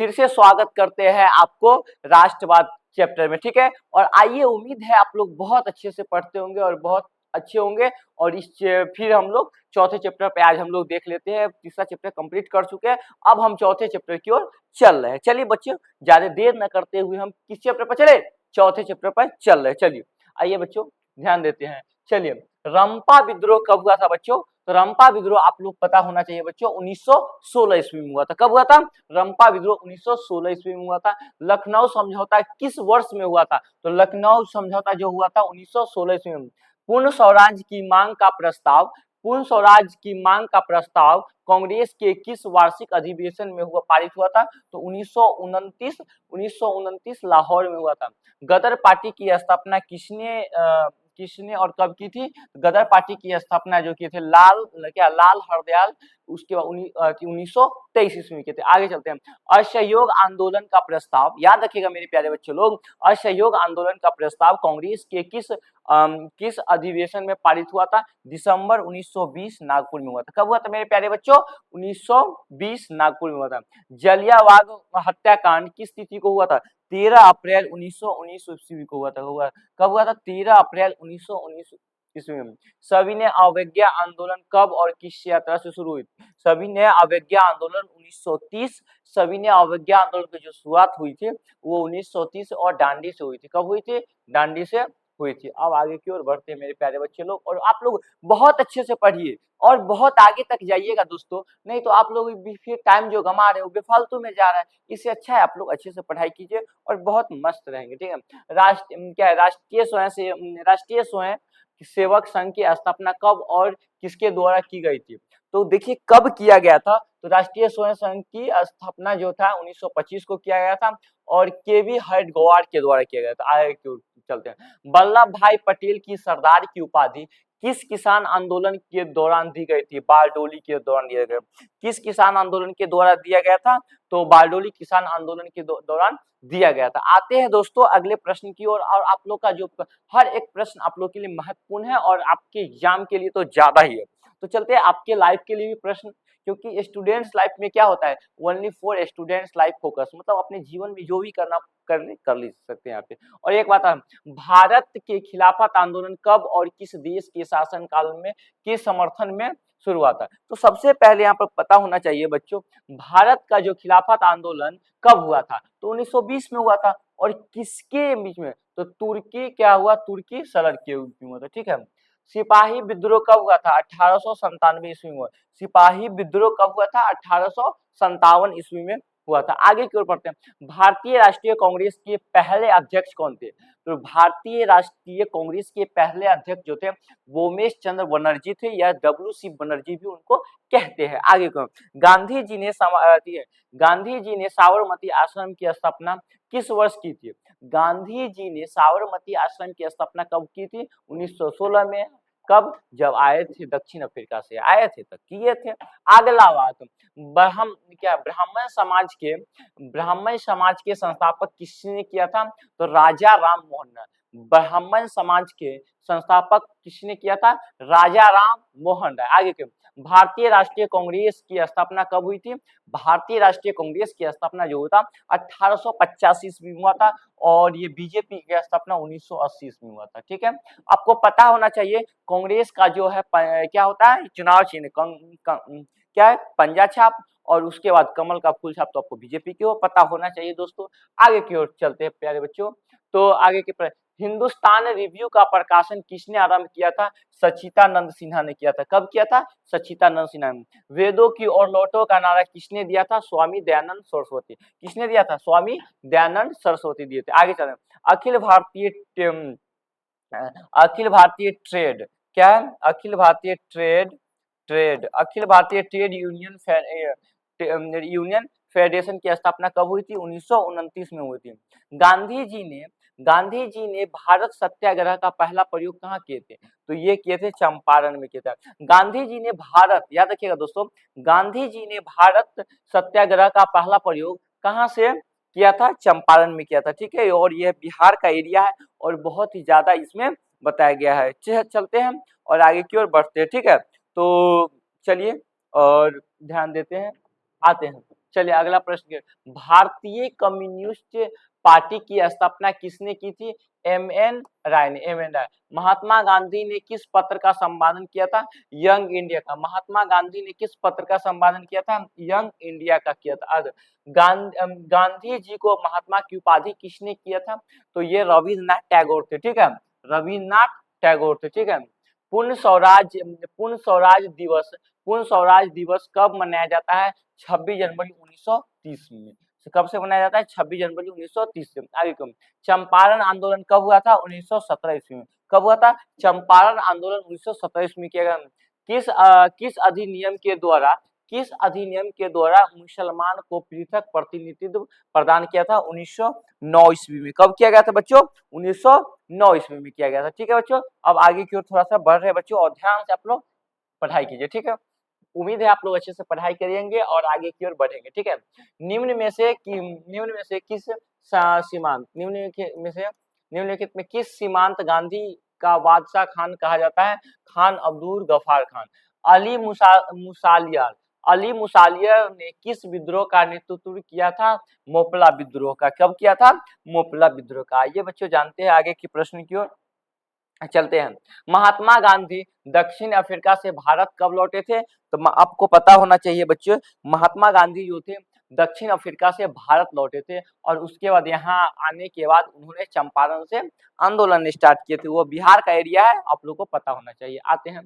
फिर से स्वागत करते हैं आपको राष्ट्रवाद चैप्टर में, ठीक है। और आइए, उम्मीद है आप लोग बहुत अच्छे से पढ़ते होंगे और बहुत अच्छे होंगे। और फिर हम लोग चौथे चैप्टर पे आज हम लोग देख लेते हैं। तीसरा चैप्टर कंप्लीट कर चुके हैं, अब हम चौथे चैप्टर की ओर चल रहे हैं। चलिए बच्चों, ज्यादा देर न करते हुए हम किस चैप्टर पर चले? चौथे चैप्टर पर चल रहे हैं। चलिए आइए बच्चों, ध्यान देते हैं। चलिए, रंपा विद्रोह कब हुआ था बच्चों? तो रंपा विद्रोह आप लोग पता होना चाहिए बच्चों 1916 ईस्वी में हुआ था। कब हुआ था? रंपा विद्रोह 1916 ईस्वी में हुआ था। लखनऊ समझौता किस वर्ष में हुआ था? तो लखनऊ समझौता जो हुआ था 1916 ईस्वी में। पूर्ण स्वराज की मांग का प्रस्ताव, पूर्ण स्वराज की मांग का प्रस्ताव कांग्रेस के किस वार्षिक अधिवेशन में हुआ, पारित हुआ था? तो 1929 लाहौर में हुआ था। गदर पार्टी की स्थापना किसने और कब की थी? गदर पार्टी की स्थापना जो किए थे लाल हरदयाल, उसके बाद 1923 ईस्वी में किए थे। आगे चलते हैं। असहयोग आंदोलन का प्रस्ताव, याद रखिएगा मेरे प्यारे बच्चों लोग, असहयोग आंदोलन का प्रस्ताव कांग्रेस के किस अधिवेशन में पारित हुआ था? दिसंबर 1920 नागपुर में हुआ था। कब हुआ था मेरे प्यारे बच्चों? 1920 नागपुर में हुआ था। जलियांवाला हत्याकांड किस तिथि को हुआ था? 13 अप्रैल 1919 ईस्वी को हुआ था। कब हुआ था? 13 अप्रैल 1919 ईस्वी में। सविनय अवज्ञा आंदोलन कब और किस यात्रा से शुरू हुई? सविनय अवज्ञा आंदोलन 1930। सविनय अवज्ञा आंदोलन की जो शुरुआत हुई थी वो 1930 और डांडी से हुई थी। कब हुई थी? डांडी से हुई थी। अब आगे की ओर बढ़ते हैं मेरे प्यारे बच्चे लोग, और आप लोग बहुत अच्छे से पढ़िए और बहुत आगे तक जाइएगा दोस्तों, नहीं तो आप लोग भी फिर टाइम जो गमा रहे हो बेफालतू में जा रहा है। इससे अच्छा है आप लोग अच्छे से पढ़ाई कीजिए और बहुत मस्त रहेंगे, ठीक है। राष्ट्रीय स्वयं सेवक संघ की स्थापना कब और किसके द्वारा की गई थी? तो देखिए कब किया गया था। तो राष्ट्रीय स्वयं संघ की स्थापना जो था 1925 को किया गया था और केवी हेडगेवार के द्वारा किया गया था। आगे की ओर चलते हैं। वल्लभ भाई पटेल की सरदार की उपाधि किस किसान आंदोलन के दौरान दी गई थी? बारडोली के दौरान दिया गया। किस किसान आंदोलन के द्वारा दिया गया था? तो बारडोली किसान आंदोलन के दौरान दिया गया था। आते हैं दोस्तों अगले प्रश्न की ओर, और आप लोग का जो हर एक प्रश्न आप लोग के लिए महत्वपूर्ण है और आपके एग्जाम के लिए तो ज्यादा ही है। तो चलते हैं आपके लाइफ के लिए भी प्रश्न, क्योंकि स्टूडेंट्स लाइफ में क्या होता है, only for students life focus, मतलब अपने जीवन में जो भी करना कर ले सकते हैं यहाँ पे। और एक बात है, भारत के खिलाफत आंदोलन कब और किस देश के शासन काल में के समर्थन में शुरू हुआ था? तो सबसे पहले यहाँ पर पता होना चाहिए बच्चों, भारत का जो खिलाफत आंदोलन कब हुआ था? तो 1920 में हुआ था। और किसके बीच में? तो तुर्की क्या हुआ? तुर्की सलर के बीच में हुआ था, ठीक है। सिपाही विद्रोह कब हुआ था? 1897 ईस्वी में हुआ। सिपाही विद्रोह कब हुआ था? 1857 ईस्वी में हुआ था। आगे की ओर पढ़ते हैं। भारतीय राष्ट्रीय कांग्रेस के पहले अध्यक्ष कौन थे? तो भारतीय राष्ट्रीय कांग्रेस के पहले अध्यक्ष जो थे वोमेश चंद्र बनर्जी थे, या WC बनर्जी भी उनको कहते हैं। आगे को गांधी जी ने साबरमती आश्रम की स्थापना किस वर्ष की थी? गांधी जी ने साबरमती आश्रम की स्थापना कब की थी? 1916 में। कब? जब आए थे दक्षिण अफ्रीका से आए थे तब किए थे। अगला बात, ब्राह्मण समाज के संस्थापक किसने किया था? तो राजा राम मोहन राय। ब्राह्मण समाज के संस्थापक किसने किया था? राजा राम मोहन राय। आगे के भारतीय राष्ट्रीय कांग्रेस की स्थापना कब हुई थी? भारतीय राष्ट्रीय कांग्रेस की स्थापना जो हुआ था 1885 ईस्वी में हुआ था, और ये बीजेपी की स्थापना 1980 ईस्वी में हुआ था, ठीक है। आपको पता होना चाहिए कांग्रेस का जो है क्या होता है, चुनाव चिन्ह क्या है? पंजा छाप, और उसके बाद कमल का फूल छाप, तो आपको बीजेपी की ओर पता होना चाहिए दोस्तों। आगे की ओर चलते हैं प्यारे बच्चों। तो आगे के हिंदुस्तान रिव्यू का प्रकाशन किसने आरंभ किया था? सच्चिदानंद सिन्हा ने किया था। कब किया था? सच्चिदानंद सिन्हा ने। वेदों की ओर लौटो का नारा किसने दिया था? स्वामी दयानंद सरस्वती। किसने दिया था? स्वामी दयानंद सरस्वती दिए थे। आगे चलें। अखिल भारतीय ट्रेड क्या है? Akhil Bharatiya trade union federation की स्थापना कब हुई थी? 1929 में हुई थी। गांधी जी ने भारत सत्याग्रह का पहला प्रयोग कहाँ किए थे? तो ये किए थे चंपारण में किए थे। गांधी जी ने भारत, याद रखिएगा दोस्तों, गांधी जी ने भारत सत्याग्रह का पहला प्रयोग कहाँ से किया था? चंपारण में किया था, ठीक है। और यह बिहार का एरिया है और बहुत ही ज्यादा इसमें बताया गया है। चलते हैं और आगे की ओर बढ़ते हैं, ठीक है। तो चलिए और ध्यान देते हैं, आते हैं। चलिए अगला प्रश्न भारतीय कम्युनिस्ट पार्टी की स्थापना किसने की थी? एम.एन. राय ने। एम.एन. राय। महात्मा गांधी ने किस पत्र का संपादन किया था? यंग इंडिया का। महात्मा गांधी ने किस पत्र का संपादन किया था? यंग इंडिया का किया था। गांधी जी को महात्मा की उपाधि किसने किया था? तो ये रविन्द्रनाथ टैगोर थे, ठीक है, रविन्द्रनाथ टैगोर थे, ठीक है। पूर्ण स्वराज दिवस कब मनाया जाता है? 26 जनवरी 1930 में। तो कब से मनाया जाता है? 26 जनवरी 1930 से। आगे क्यों? चंपारण आंदोलन कब हुआ था? 1917 ईस्वी में। कब हुआ था? चंपारण आंदोलन 1917 ईस्वी में किया गया। किस अधिनियम के द्वारा मुसलमान को पृथक प्रतिनिधित्व प्रदान किया था? 1909 ईस्वी में। कब किया गया था बच्चों? 1909 ईस्वी में किया गया था, ठीक है बच्चों। अब आगे की ओर थोड़ा सा बढ़ रहे हैं बच्चों, और ध्यान से आप लोग पढ़ाई कीजिए, ठीक है। उम्मीद है आप लोग अच्छे से पढ़ाई करेंगे और आगे की ओर बढ़ेंगे, ठीक है। निम्नलिखित में किस सीमांत गांधी का बादशाह खान कहा जाता है? खान अब्दुल गफ्फार खान। अली मुसालियर ने किस विद्रोह का नेतृत्व किया था? मोपला विद्रोह का। कब किया था? मोपला विद्रोह का। ये बच्चों जानते हैं। आगे की प्रश्न की ओर चलते हैं। महात्मा गांधी दक्षिण अफ्रीका से भारत कब लौटे थे? तो आपको पता होना चाहिए बच्चों, महात्मा गांधी जो थे दक्षिण अफ्रीका से भारत लौटे थे, और उसके बाद यहाँ आने के बाद उन्होंने चंपारण से आंदोलन स्टार्ट किए थे। वो बिहार का एरिया है, आप लोगों को पता होना चाहिए। आते हैं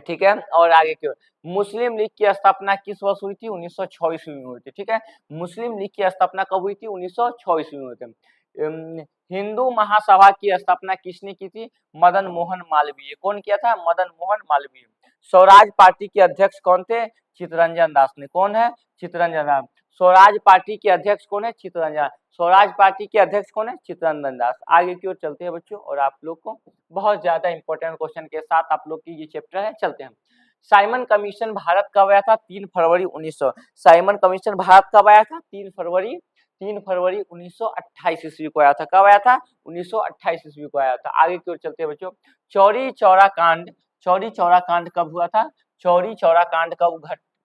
ठीक है, और आगे की ओर मुस्लिम लीग की स्थापना किस वर्ष हुई थी? 1906 ईस्वी में हुई थी, ठीक है। मुस्लिम लीग की स्थापना कब हुई थी? 1906 ईस्वी में हुई थी। हिंदू महासभा की स्थापना किसने की थी? मदन मोहन मालवीय। कौन किया था? मदन मोहन मालवीय। स्वराज पार्टी के अध्यक्ष कौन थे? चित्तरंजन दास ने। कौन है? चित्तरंजन दास। स्वराज पार्टी के अध्यक्ष कौन है? चित्तरंजन। स्वराज पार्टी के अध्यक्ष कौन है? चित्तरंजन दास। आगे की ओर चलते हैं बच्चों, और आप लोग को बहुत ज्यादा इंपॉर्टेंट क्वेश्चन के साथ आप लोग की ये चैप्टर है, चलते हैं। साइमन कमीशन भारत कब आया था? 3 फरवरी 1900। साइमन कमीशन भारत कब आया था? 3 फरवरी 1928 ईस्वी को आया था। कब आया था? 1928 ईस्वी को आया था। आगे की ओर चलते हैं बच्चों। चौरी चौरा कांड कब हुआ था? चौरी चौरा कांड कब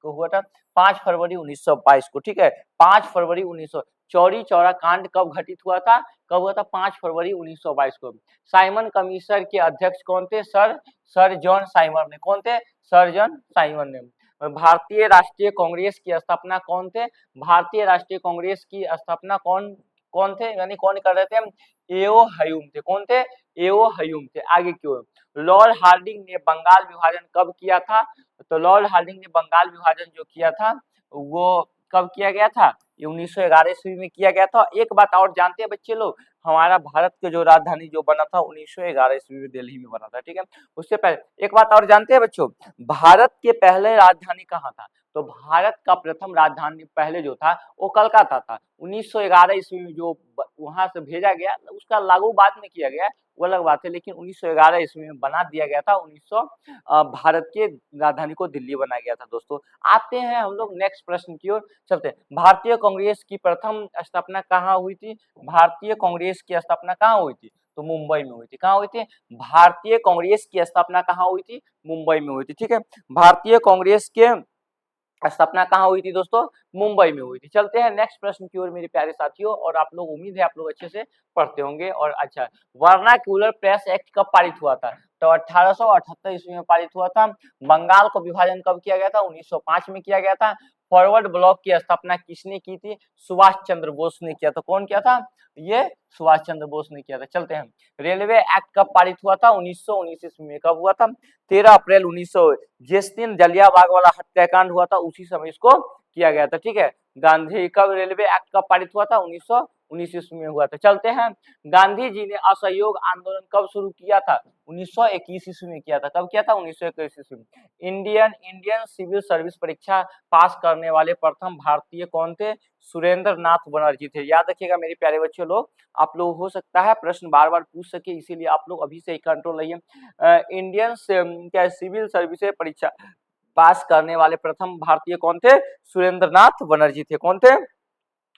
हुआ था? 5 फरवरी 1922 को, ठीक है। 5 फरवरी 1900। चौरी चौरा कांड कब घटित हुआ था? कब हुआ था? 5 फरवरी 1922 को। साइमन कमीशन के अध्यक्ष कौन थे? सर जॉन साइमन ने। कौन थे? सर जॉन साइमन ने। भारतीय राष्ट्रीय कांग्रेस की स्थापना कौन थे? भारतीय राष्ट्रीय कांग्रेस की स्थापना कौन थे, यानी कौन कर रहे थे? एओ हयूम थे। कौन थे? एओ हयूम थे। आगे की ओर लॉर्ड हार्डिंग ने बंगाल विभाजन कब किया था? तो लॉर्ड हार्डिंग ने बंगाल विभाजन जो किया था वो कब किया गया था? 1911 ईस्वी में किया गया था। एक बात और जानते हैं बच्चे लोग, हमारा भारत के जो राजधानी जो बना था 1911 ईस्वी में दिल्ली में बना था, ठीक है। उससे पहले एक बात और जानते हैं बच्चों, भारत के पहले राजधानी कहाँ था? तो भारत का प्रथम राजधानी पहले जो था वो कलकत्ता था। 1911 ईस्वी में जो वहां से भेजा गया उसका लागू बाद में किया गया, वो अलग बात है, लेकिन 1911 ईस्वी में बना दिया गया था। 1900 भारत के राजधानी को दिल्ली बनाया गया था। दोस्तों आते हैं हम लोग नेक्स्ट प्रश्न की ओर चलते हैं। भारतीय कांग्रेस की प्रथम स्थापना कहाँ हुई थी? भारतीय कांग्रेस की स्थापना कहाँ हुई थी? तो मुंबई में हुई थी। कहाँ हुई थी? भारतीय कांग्रेस की स्थापना कहाँ हुई थी? मुंबई में हुई थी, ठीक है। भारतीय कांग्रेस के स्थापना कहाँ हुई थी दोस्तों? मुंबई में हुई थी। चलते हैं नेक्स्ट प्रश्न की ओर मेरे प्यारे साथियों, और आप लोग उम्मीद है आप लोग अच्छे से पढ़ते होंगे। और अच्छा, वर्नाक्यूलर प्रेस एक्ट कब पारित हुआ था? तो 1878 ईस्वी में पारित हुआ था। बंगाल को विभाजन कब किया गया था? 1905 में किया गया था। फॉरवर्ड ब्लॉक की स्थापना किसने की थी? सुभाष चंद्र बोस ने किया था। कौन किया था? ये सुभाष चंद्र बोस ने किया था। चलते हैं, रेलवे एक्ट कब पारित हुआ था? 1919 ईस्वी में। कब हुआ था? 13 अप्रैल 1900। जिस दिन जलियांवाला वाला हत्याकांड हुआ था उसी समय इसको किया गया था, ठीक है। गांधी कब रेलवे एक्ट कब पारित हुआ था? 1919 ईस्वी में हुआ था। चलते हैं, गांधी जी ने असहयोग आंदोलन कब शुरू किया था? 1921 ईस्वी में किया था। कब किया था? 1921 ईस्वी में। इंडियन सिविल सर्विस परीक्षा पास करने वाले प्रथम भारतीय कौन थे? सुरेंद्र नाथ बनर्जी थे। याद रखिएगा मेरे प्यारे बच्चों लोग, आप लोग हो सकता है प्रश्न बार बार पूछ सके, इसीलिए आप लोग अभी से ही कंट्रोल रहिए। इंडियन क्या सिविल सर्विस परीक्षा पास करने वाले प्रथम भारतीय कौन थे? सुरेंद्र नाथ बनर्जी थे। कौन थे?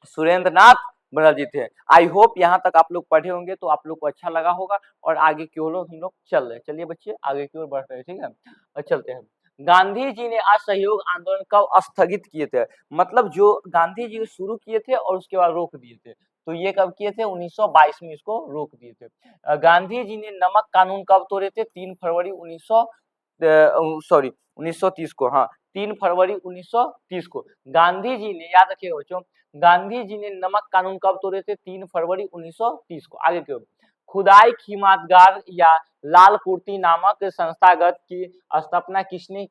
सुरेंद्र नाथ बनर्जी थे। आई होप यहाँ तक आप लोग पढ़े होंगे तो आप लोग को अच्छा लगा होगा, और आगे की ओर हम लोग चल रहे हैं। चलिए बच्चे आगे की ओर बढ़ रहे हैं, ठीक है। और चलते हैं, गांधी जी ने असहयोग आंदोलन कब स्थगित किए थे? मतलब जो गांधी जी शुरू किए थे और उसके बाद रोक दिए थे, तो ये कब किए थे? 1922 में इसको रोक दिए थे। गांधी जी ने नमक कानून कब तोड़े थे? 3 फरवरी 1930 को, हाँ 3 फरवरी 1930 को गांधी जी ने, याद रखिएगा बच्चों, गांधी जी ने नमक कानून कब तोड़े थे? 3 फरवरी 1930 को। आगे क्यों? खुदाई खिदमतगार या लाल कुर्ती नामक संस्थागत की स्थापना किसने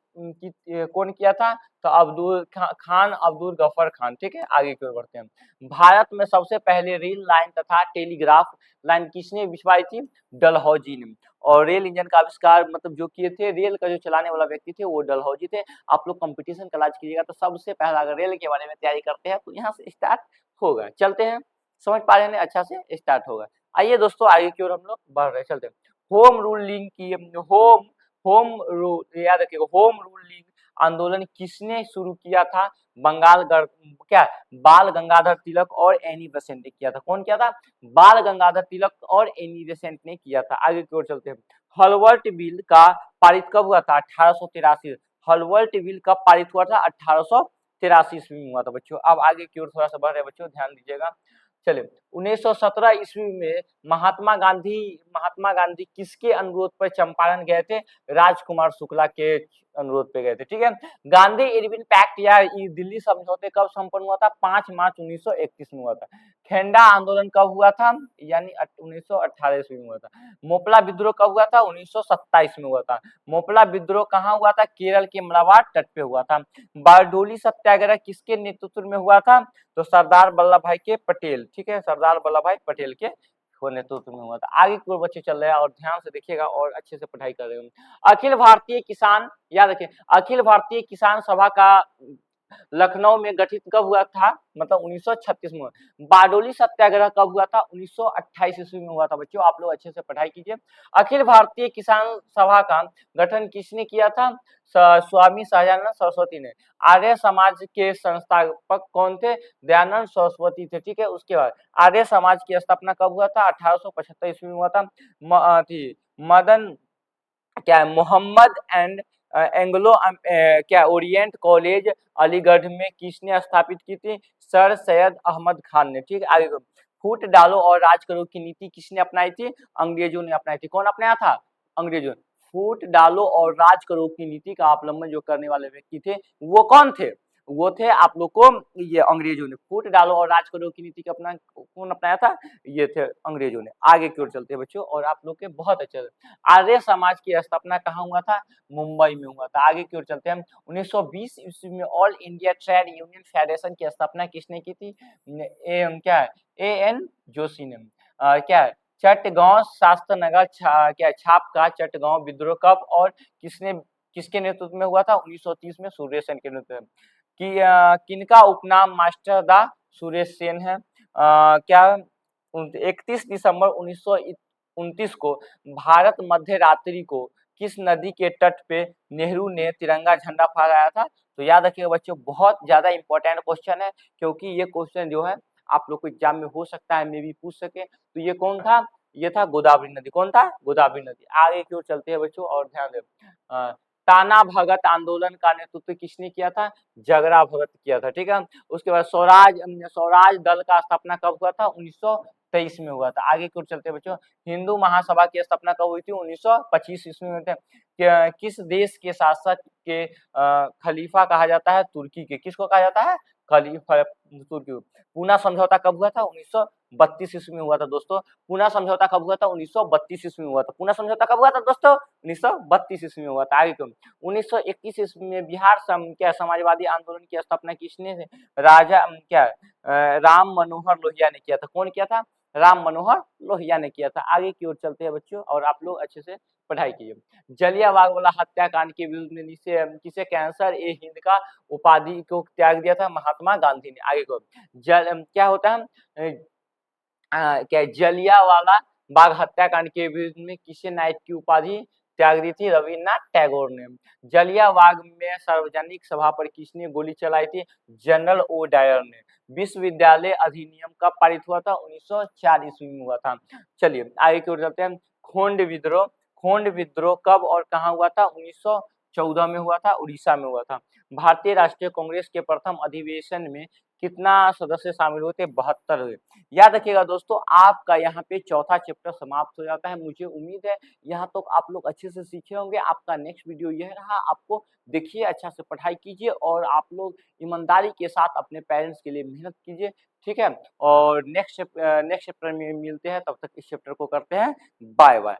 कौन किया था? तो खान अब्दुल गफर खान। ठीक है, आगे की ओर बढ़ते हैं। भारत में सबसे पहले रेल लाइन तथा टेलीग्राफ लाइन किसने बिछवाई थी? डलहौजी ने। और रेल इंजन का आविष्कार मतलब जो किए थे, रेल का जो चलाने वाला व्यक्ति थे वो डलहौजी थे। आप लोग कंपटीशन क्लास कीजिएगा तो सबसे पहला अगर रेल के बारे में तैयारी करते हैं तो यहाँ से स्टार्ट होगा। चलते हैं, समझ पा रहे हैं, अच्छा से स्टार्ट होगा। आइए दोस्तों आगे की ओर हम लोग बढ़ रहे, चलते हैं। होम रूलिंग की होम रूल, याद रखिएगा, होम रूलिंग आंदोलन किसने शुरू किया था? क्या बाल गंगाधर तिलक और एनी बेसेंट ने किया था। कौन किया था? बाल गंगाधर तिलक और एनी बेसेंट ने किया था। आगे की ओर चलते हैं। हलवर्ट बिल का पारित कब हुआ था? 1883। हलवर्ट बिल कब पारित हुआ था? 1883 ईस्वी में हुआ था बच्चों। अब आगे की ओर थोड़ा सा बढ़ रहे बच्चों, ध्यान दीजिएगा। चलिए, 1917 ईस्वी में महात्मा गांधी किसके अनुरोध पर चंपारण गए थे? राजकुमार शुक्ला के अनुरोध पे गए थे। ठीक है, गांधी इरविन पैक्ट या दिल्ली समझौते कब संपन्न हुआ था? 5 मार्च 1931 में हुआ था। खेंडा आंदोलन कब हुआ था? यानी 1918 ईस्वी में हुआ था। मोपला विद्रोह कब हुआ था? 1927 में हुआ था। मोपला विद्रोह कहाँ हुआ था? केरल के मलाबार तट पे हुआ था। बारडोली सत्याग्रह किसके नेतृत्व में हुआ था? तो सरदार वल्लभ भाई के पटेल। ठीक है, सरदार वल्लभ भाई पटेल के नेतृत्व में हुआ था। आगे की ओर बच्चे चल रहे हैं और ध्यान से देखिएगा और अच्छे से पढ़ाई कर रहे हो। अखिल भारतीय किसान, याद रखिए, अखिल भारतीय किसान सभा का लखनऊ में गठित कब हुआ था? मतलब 1936 में। बारडोली सत्याग्रह कब हुआ था? 1928 ईस्वी में हुआ था बच्चों। आप लोग अच्छे से पढ़ाई कीजिए। अखिल भारतीय किसान सभा का गठन किसने किया था? स्वामी सहजानंद सरस्वती ने। आर्य समाज के संस्थापक कौन थे? दयानंद सरस्वती थे। ठीक है, उसके बाद आर्य समाज की स्थापना कब हुआ था? 1875 ईस्वी में हुआ था। मदन क्या मोहम्मद एंड एंग्लो क्या ओरिएंट कॉलेज अलीगढ़ में किसने स्थापित की थी? सर सैयद अहमद खान ने। ठीक है, आगे फूट डालो और राज करो की नीति किसने अपनाई थी? अंग्रेजों ने अपनाई थी। कौन अपनाया था? अंग्रेजों। फूट डालो और राज करो की नीति का अवलंबन जो करने वाले व्यक्ति थे वो कौन थे? वो थे आप लोग को ये अंग्रेजों ने। फूट डालो और राज करो की नीति का अपना कौन अपनाया था? ये थे अंग्रेजों ने। आगे की ओर चलते हैं बच्चों और आप लोग के बहुत अच्छे। आर्य समाज की स्थापना कहाँ हुआ था? मुंबई में हुआ था। आगे की ओर चलते हैं। 1920 ईस्वी में all India trade union federation की स्थापना किसने की थी? क्या है? A.N. जोशी ने। क्या है? चटगांव शास्त्रनगर क्या छाप का चटगांव विद्रोह कब और किसके नेतृत्व में हुआ था? 1930 में सुरेश सेन के नेतृत्व में। किनका उपनाम मास्टर दा सुरेश सेन है? क्या 31 दिसंबर 1929 को भारत मध्य रात्रि को किस नदी के तट पे नेहरू ने तिरंगा झंडा फहराया था? तो याद रखिएगा बच्चों, बहुत ज्यादा इंपॉर्टेंट क्वेश्चन है क्योंकि ये क्वेश्चन जो है आप लोग को एग्जाम में हो सकता है, मे भी पूछ सके। तो ये कौन था? ये था गोदावरी नदी। कौन था? गोदावरी नदी। आगे की ओर चलते हैं बच्चों और ध्यान दें। ताना भगत आंदोलन का नेतृत्व किसने किया था? जगरा भगत किया था। ठीक है, उसके बाद स्वराज दल का स्थापना कब हुआ था? 1923 में हुआ था। आगे की ओर चलते हैं बच्चों। हिंदू महासभा की स्थापना कब हुई थी? 1925 ईस्वी में थे। किस देश के शासक के खलीफा कहा जाता है? तुर्की के। किसको कहा जाता है? खलीफा तुर्की। पूना समझौता कब हुआ था? 1932 ईस्वी में हुआ था दोस्तों। पूना समझौता कब हुआ था? 1932 ईस्वी में हुआ था। पूना समझौता कब हुआ था दोस्तों? 1932 ईस्वी में हुआ था। आगे क्यों? 1921 ईस्वी में बिहार क्या समाजवादी आंदोलन की स्थापना किसने? राजा क्या राम मनोहर लोहिया ने किया था। कौन किया था? राम मनोहर लोहिया ने किया था। आगे की ओर चलते हैं बच्चों और आप लोग अच्छे से पढ़ाई कीजिए। जलियांवाला बाग हत्याकांड के विरुद्ध में किसे कैंसर ए हिंद का उपाधि को त्याग दिया था? महात्मा गांधी ने। आगे को क्या होता है? क्या जलियांवाला बाग हत्याकांड के विरुद्ध में किसे नाइट की उपाधि त्याग दी थी? रविन्द्रनाथ टैगोर ने। जलियांवाला बाग में सार्वजनिक सभा पर किसने गोली चलाई थी? जनरल ओ डायर ने। विश्वविद्यालय अधिनियम कब पारित हुआ था? 1904 ईस्वी में हुआ था। चलिए आगे की ओर चलते हैं। खोंड विद्रोह कब और कहाँ हुआ था? 14 में हुआ था, उड़ीसा में हुआ था। भारतीय राष्ट्रीय कांग्रेस के प्रथम अधिवेशन में कितना सदस्य शामिल हुए थे? 72 हुए। याद रखिएगा दोस्तों, आपका यहाँ पे चौथा चैप्टर समाप्त हो जाता है। मुझे उम्मीद है यहाँ तक आप लोग अच्छे से सीखे होंगे। आपका नेक्स्ट वीडियो यह रहा, आपको देखिए, अच्छा से पढ़ाई कीजिए और आप लोग ईमानदारी के साथ अपने पेरेंट्स के लिए मेहनत कीजिए, ठीक है? और नेक्स्ट चैप्टर में मिलते हैं, तब तक इस चैप्टर को करते हैं बाय बाय।